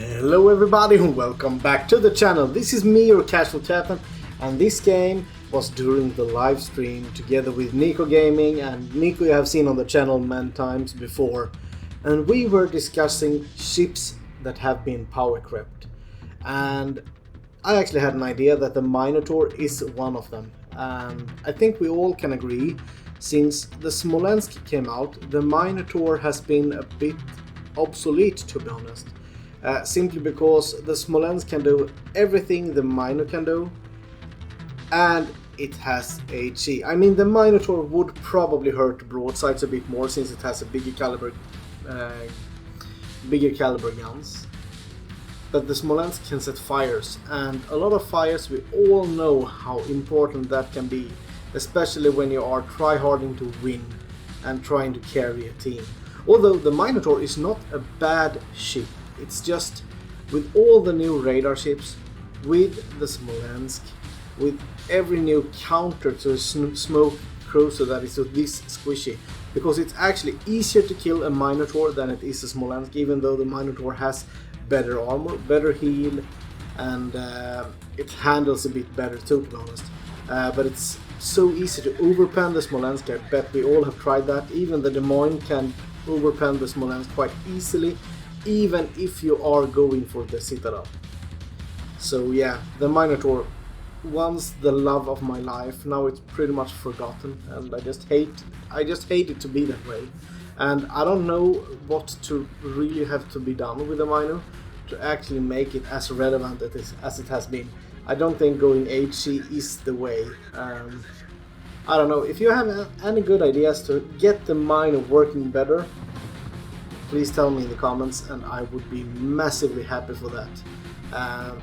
Hello everybody and welcome back to the channel. This is me, your casual captain, and this game was during the live stream together with Nico Gaming, and Nico you have seen on the channel many times before, and we were discussing ships that have been power crept, and I actually had an idea that the Minotaur is one of them, and I think we all can agree, since the Smolensk came out, the Minotaur has been a bit obsolete, to be honest. Simply because the Smolensk can do everything the Mino can do, and it has HE. I mean, the Minotaur would probably hurt broadsides a bit more since it has a bigger caliber guns. But the Smolensk can set fires, and a lot of fires, we all know how important that can be, especially when you are tryharding to win and trying to carry a team. Although the Minotaur is not a bad ship. It's just, with all the new radar ships, with the Smolensk, with every new counter to a smoke cruiser that is this squishy, because it's actually easier to kill a Minotaur than it is a Smolensk, even though the Minotaur has better armor, better heal, and it handles a bit better too, to be honest. But it's so easy to overpen the Smolensk. I bet we all have tried that. Even the Des Moines can overpen the Smolensk quite easily, even if you are going for the Citadel. So yeah, the Minotaur, once the love of my life, now it's pretty much forgotten, and I just hate it to be that way. And I don't know what to really have to be done with the Mino to actually make it as relevant as it has been. I don't think going HC is the way. I don't know, if you have any good ideas to get the Mino working better, please tell me in the comments, and I would be massively happy for that.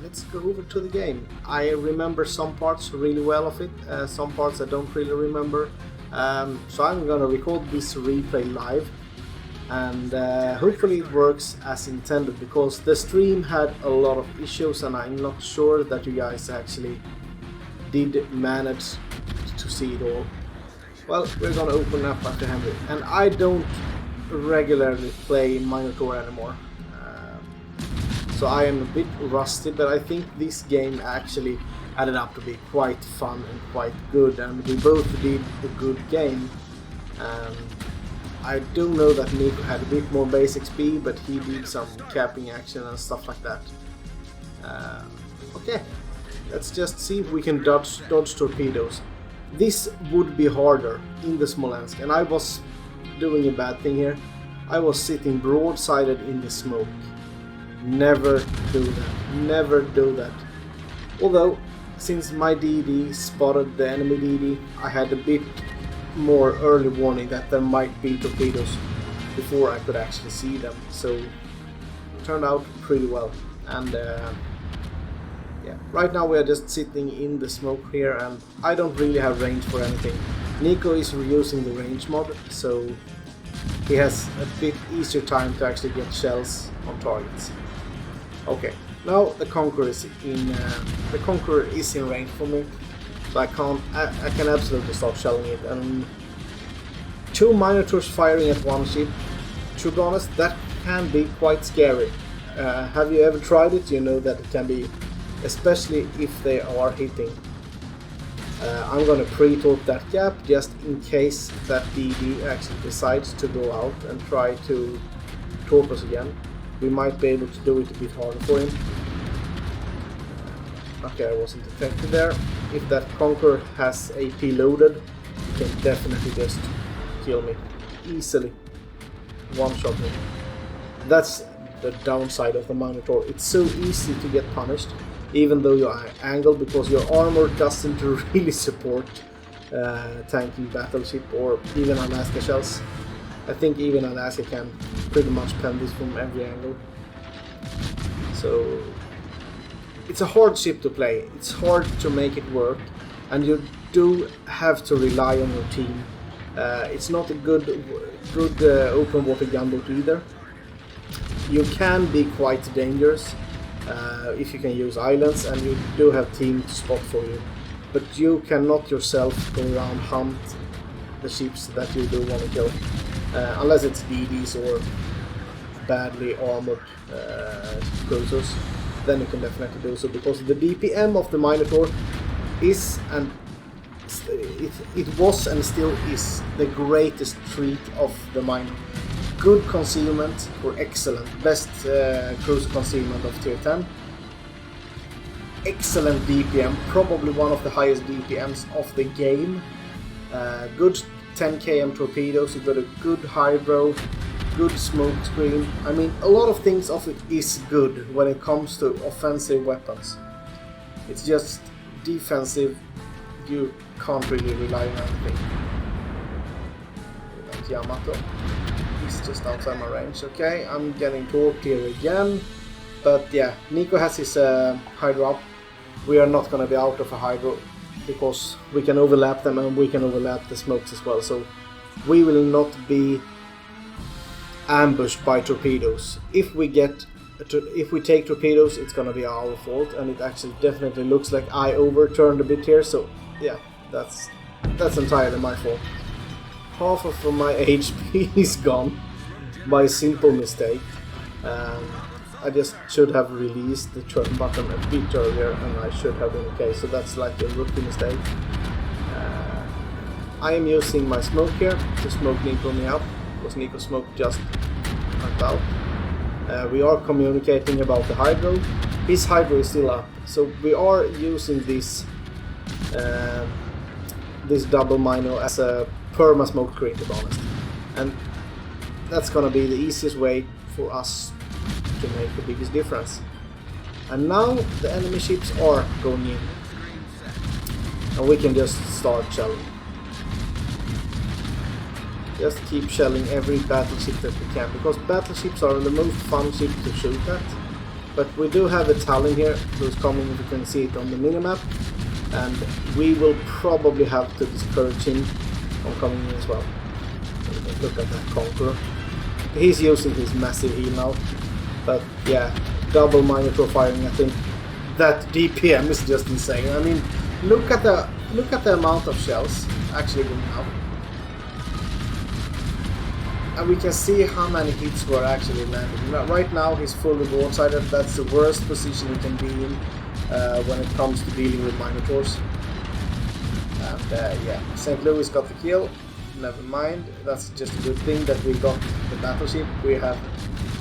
Let's go over to the game. I remember some parts really well of it, some parts I don't really remember. So I'm gonna record this replay live, and hopefully it works as intended, because the stream had a lot of issues and I'm not sure that you guys actually did manage to see it all. Well, we're gonna open up after Henry, and I don't regularly play Minotaur anymore, so I am a bit rusty, but I think this game actually added up to be quite fun and quite good, and we both did a good game. I do know that Nico had a bit more base XP, but he did some capping action and stuff like that. Okay, let's just see if we can dodge torpedoes. This would be harder in the Smolensk, and I was doing a bad thing here. I was sitting broadsided in the smoke. Never do that. Never do that. Although, since my DD spotted the enemy DD, I had a bit more early warning that there might be torpedoes before I could actually see them. So, it turned out pretty well. And yeah, right now we are just sitting in the smoke here, and I don't really have range for anything. Nico is reusing the range mod, so he has a bit easier time to actually get shells on targets. Okay, now the Conqueror is in range for me, so I can absolutely start shelling it. And two Minotaurs firing at one ship, to be honest, that can be quite scary. Have you ever tried it? You know that it can be, especially if they are hitting. I'm gonna pre-torp that gap just in case that DD actually decides to go out and try to torp us again. We might be able to do it a bit harder for him. Okay, I wasn't affected there. If that Conqueror has AP loaded, he can definitely just kill me easily. One shot me. That's the downside of the Minotaur. It's so easy to get punished, even though you are angled, because your armor doesn't really support tanking battleship or even Alaska shells. I think even Alaska can pretty much pen this from every angle. So it's a hard ship to play. It's hard to make it work, and you do have to rely on your team. It's not a good open water gunboat either. You can be quite dangerous if you can use islands, and you do have team to spot for you, but you cannot yourself go around hunt the ships that you do want to kill, unless it's DDs or badly armored cruisers, then you can definitely do so, because the DPM of the Minotaur is, and it was and still is, the greatest trait of the Mino. Good concealment, or excellent, best cruiser concealment of tier 10. Excellent DPM, probably one of the highest DPMs of the game. Good 10 km torpedoes, you've got a good hydro, good smoke screen. I mean, a lot of things of it is good when it comes to offensive weapons. It's just defensive, you can't really rely on anything. Like Yamato, he's just outside my range. Okay, I'm getting torqued here again. But yeah, Nico has his hydro up. We are not going to be out of a hydro, because we can overlap them and we can overlap the smokes as well. So we will not be ambushed by torpedoes. If we take torpedoes, it's going to be our fault, and it actually definitely looks like I overturned a bit here. So yeah, that's entirely my fault. Half of my HP is gone by a simple mistake. I just should have released the turn button a bit earlier, and I should have been okay. So that's like a rookie mistake. I am using my smoke here to smoke Nico me up, because Nico's smoke just went out. We are communicating about the hydro. His hydro is still up, so we are using this this double Mino as a perma smoke screen, to be honest, and that's gonna be the easiest way for us to make the biggest difference. And now the enemy ships are going in, and we can just start shelling. Just keep shelling every battleship that we can, because battleships are the most fun ship to shoot at. But we do have a Talon here who's coming, if you can see it on the minimap, and we will probably have to discourage him from coming in as well. Look at that Conqueror. He's using his massive heal now. But yeah, double Minotaur firing, I think that DPM is just insane. I mean, look at the amount of shells actually going out. And we can see how many hits were actually landing. Right now he's fully broadsided. That's the worst position he can be in when it comes to dealing with Minotaurs. And yeah, St. Louis got the kill. Never mind, that's just a good thing that we got the battleship. We have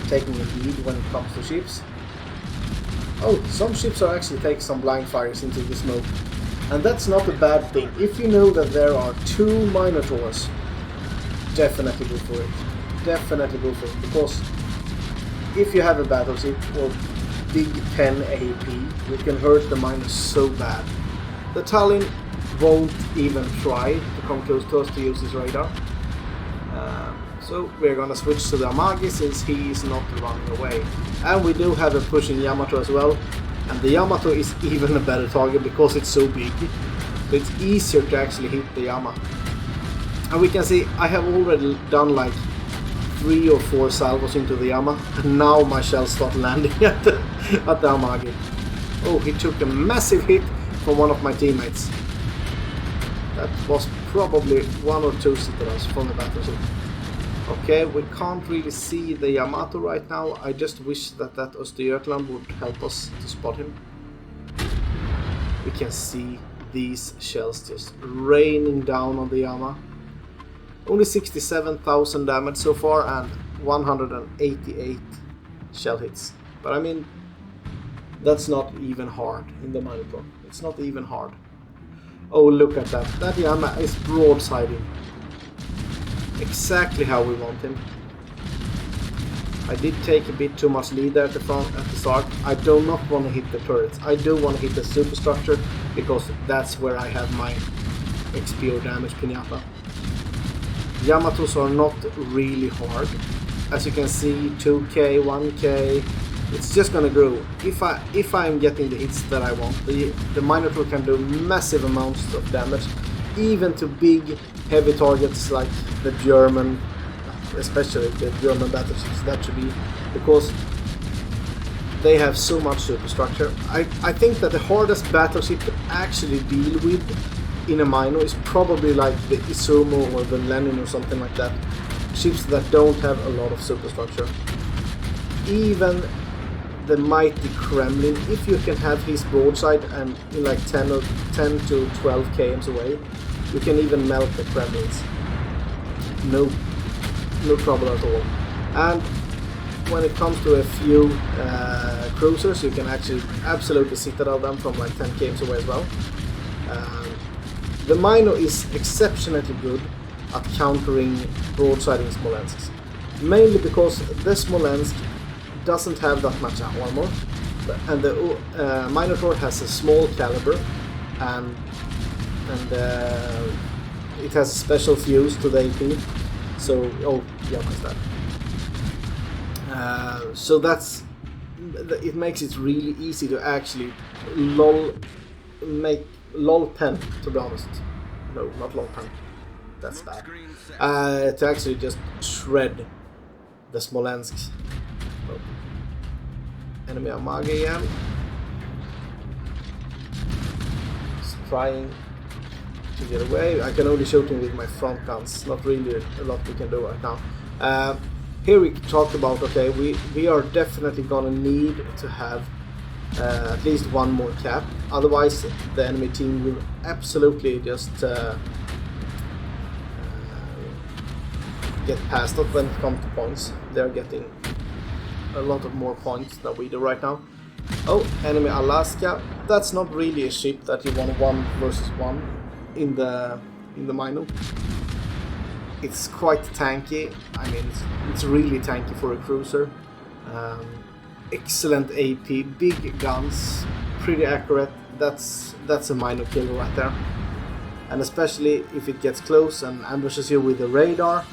taken the lead when it comes to ships. Oh, some ships are actually taking some blind fires into the smoke. And that's not a bad thing. If you know that there are 2 Minotaurs, definitely go for it. Definitely go for it. Because if you have a battleship or big 10 AP, you can hurt the miners so bad. The Talon won't even try to come close to us to use his radar. So we're gonna switch to the Amagi, since he is not running away. And we do have a pushing Yamato as well. And the Yamato is even a better target because it's so big. So it's easier to actually hit the Yama. And we can see I have already done like 3 or 4 salvos into the Yama. And now my shells start landing at the Amagi. Oh, he took a massive hit from one of my teammates. That was probably 1 or 2 citadels from the battleship. Okay, we can't really see the Yamato right now. I just wish that Östergötland would help us to spot him. We can see these shells just raining down on the Yama. Only 67,000 damage so far and 188 shell hits. But I mean, that's not even hard in the Minotaur. It's not even hard. Oh, look at that. That Yama is broadsiding. Exactly how we want him. I did take a bit too much lead there at the start. I do not want to hit the turrets. I do want to hit the superstructure, because that's where I have my XP or damage pinata. Yamatos are not really hard. As you can see, 2k, 1k, it's just gonna grow. If I'm getting the hits that I want, the Minotaur can do massive amounts of damage, even to big heavy targets like the German, especially the German battleships. That should be, because they have so much superstructure. I think that the hardest battleship to actually deal with in a Mino is probably like the Izumo or the Lenin or something like that. Ships that don't have a lot of superstructure. even the mighty Kremlin, if you can have his broadside and in like 10 to 12 kms away, you can even melt the Kremlins. No trouble at all. And when it comes to a few cruisers, you can actually absolutely citadel them from like 10 kms away as well. The Mino is exceptionally good at countering broadsiding Smolensks, mainly because the Smolensk doesn't have that much armor, and the Minotaur has a small caliber, and it has a special fuse to the AP. So, oh yeah, what's that? So it makes it really easy to actually make lol pen, to be honest. No, not lol pen. That's bad. To actually just shred the Smolensks. Oh. Enemy Amage again. Just trying to get away. I can only shoot him with my front guns. Not really a lot we can do right now. Here we talked about, okay, we are definitely gonna need to have at least one more cap, otherwise the enemy team will absolutely just get past us when it comes to points. They're getting a lot of more points than we do right now. Oh, enemy Alaska. That's not really a ship that you want 1 versus 1 in the Mino. It's quite tanky. I mean, it's really tanky for a cruiser. Excellent AP, big guns, pretty accurate. That's a Mino killer right there. And especially if it gets close and ambushes you with the radar,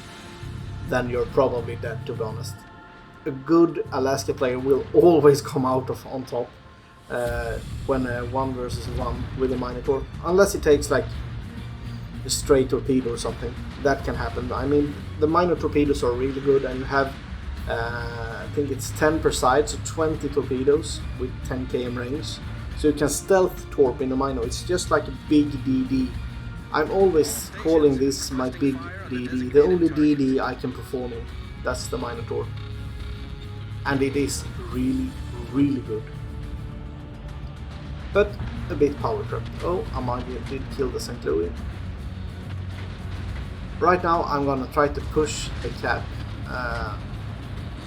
then you're probably dead, to be honest. A good Alaska player will always come out on top when 1 versus 1 with a Minotaur, unless it takes like a stray torpedo or something. That can happen. I mean, the Mino torpedoes are really good, and you have I think it's 10 per side, so 20 torpedoes with 10 km range. So you can stealth torp in the Mino. It's just like a big DD. I'm always calling this my big DD, the only DD I can perform in. That's the Minotaur. And it is really, really good. But a bit power trap. Oh, Amalia did kill the St. Louis. Right now I'm gonna try to push the cap.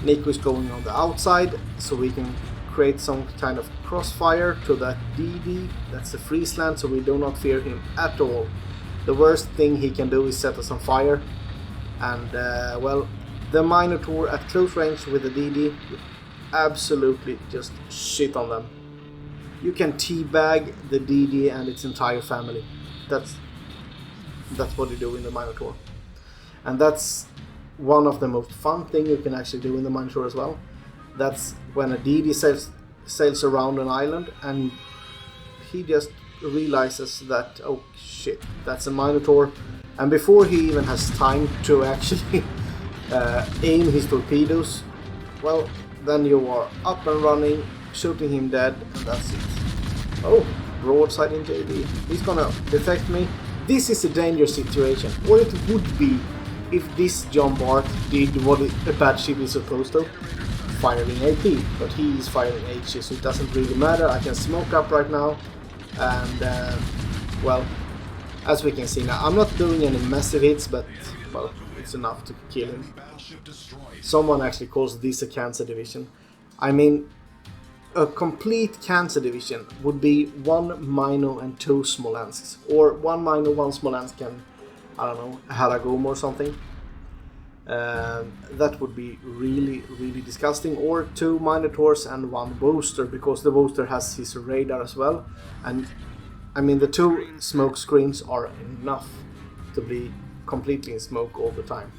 Nico is going on the outside, so we can create some kind of crossfire to that DD. That's the freeze land, so we do not fear him at all. The worst thing he can do is set us on fire. And well, the Minotaur at close range with the DD, absolutely just shit on them. You can teabag the DD and its entire family. That's what you do in the Minotaur. And that's one of the most fun things you can actually do in the Minotaur as well. That's when a DD sails around an island and he just realizes that, oh shit, that's a Minotaur. And before he even has time to actually aim his torpedoes, well, then you are up and running, shooting him dead, and that's it. Oh, broadside in JD. He's gonna detect me. This is a dangerous situation, or it would be if this John Bart did what a bad ship is supposed to, firing AP, but he is firing HE, so it doesn't really matter. I can smoke up right now, and well, as we can see now, I'm not doing any massive hits, but well, it's enough to kill him. Someone actually calls this a cancer division. I mean, a complete cancer division would be 1 Mino and 2 Smolensks, or 1 Mino, 1 Smolensk and, I don't know, Haragom or something. That would be really, really disgusting. Or 2 Minotaurs and 1 Booster, because the Booster has his radar as well. And I mean, the 2 smoke screens are enough to be completely in smoke all the time.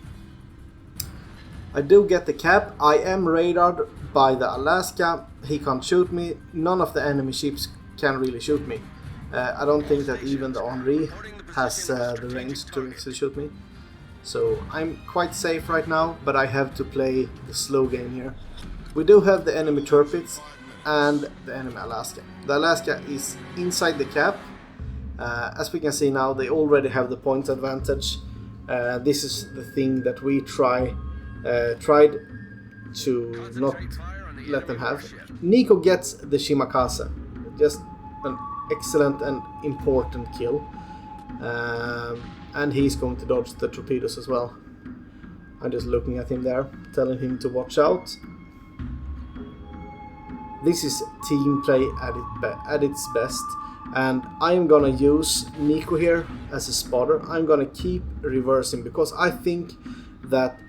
I do get the cap. I am radared by the Alaska. He can't shoot me. None of the enemy ships can really shoot me. I don't think that even the Henri has the range to actually shoot me. So I'm quite safe right now, but I have to play the slow game here. We do have the enemy Turpits and the enemy Alaska. The Alaska is inside the cap. As we can see now, they already have the points advantage. This is the thing that we tried to not let them have. Nico gets the Shimakaze. Just an excellent and important kill. And he's going to dodge the torpedoes as well. I'm just looking at him there, telling him to watch out. This is team play at its best. And I'm gonna use Nico here as a spotter. I'm gonna keep reversing because I think that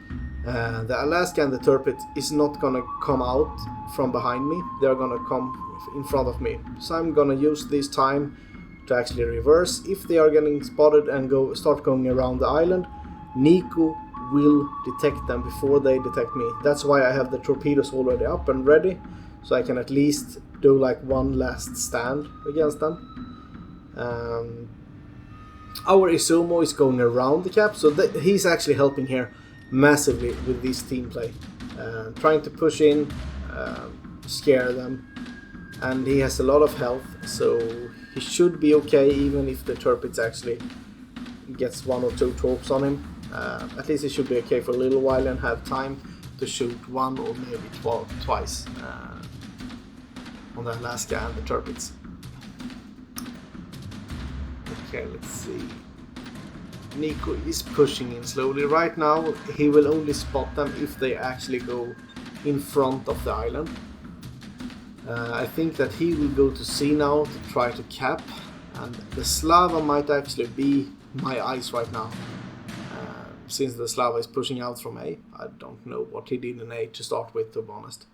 the Alaska and the Turpit is not gonna come out from behind me. They're gonna come in front of me. So I'm gonna use this time to actually reverse. If they are getting spotted and start going around the island, Nico will detect them before they detect me. That's why I have the torpedoes already up and ready, so I can at least do like one last stand against them. Our Izumo is going around the cap, so he's actually helping here massively with this team play, trying to push in, scare them, and he has a lot of health, so he should be okay even if the Turpits actually gets 1 or 2 torps on him. At least he should be okay for a little while and have time to shoot 1 or maybe twice on the Alaska and the Turpits. Okay, let's see. Nico is pushing in slowly. Right now he will only spot them if they actually go in front of the island. I think that he will go to C now to try to cap, and the Slava might actually be my eyes right now. Since the Slava is pushing out from A. I don't know what he did in A to start with, to be honest.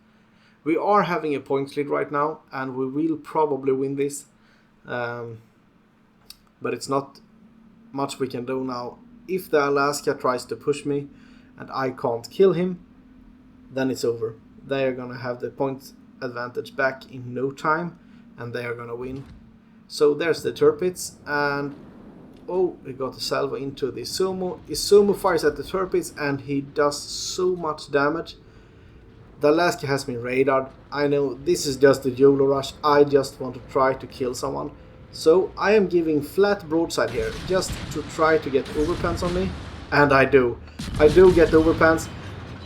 We are having a points lead right now, and we will probably win this. But it's not much we can do now. If the Alaska tries to push me and I can't kill him, then it's over. They are gonna have the point advantage back in no time, and they are gonna win. So there's the Turpits, and oh, we got a salvo into the Izumo. Izumo fires at the Turpits and he does so much damage. The Alaska has been radared. I know this is just a YOLO rush. I just want to try to kill someone. So I am giving flat broadside here just to try to get overpants on me. And I do. I do get overpants.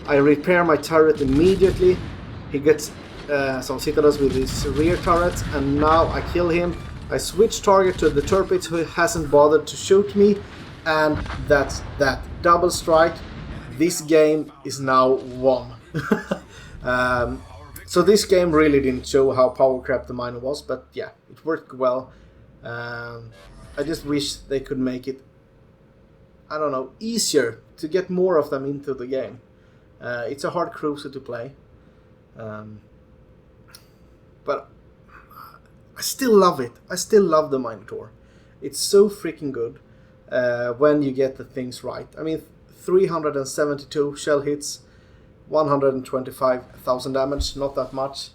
I repair my turret immediately. He gets some citadels with his rear turrets, and now I kill him. I switch target to the Turpit who hasn't bothered to shoot me, and that's that. Double strike. This game is now won. So this game really didn't show how power crept the miner was, but yeah, it worked well. I just wish they could make it, I don't know, easier to get more of them into the game. It's a hard cruiser to play, but I still love it. I still love the Minotaur. It's so freaking good when you get the things right. I mean, 372 shell hits, 125,000 damage, not that much.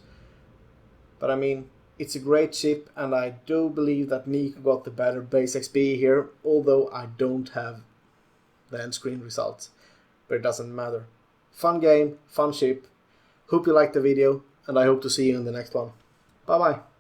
But I mean, it's a great ship, and I do believe that Nico got the better base XP here, although I don't have the end screen results. But it doesn't matter. Fun game, fun ship. Hope you liked the video, and I hope to see you in the next one. Bye bye.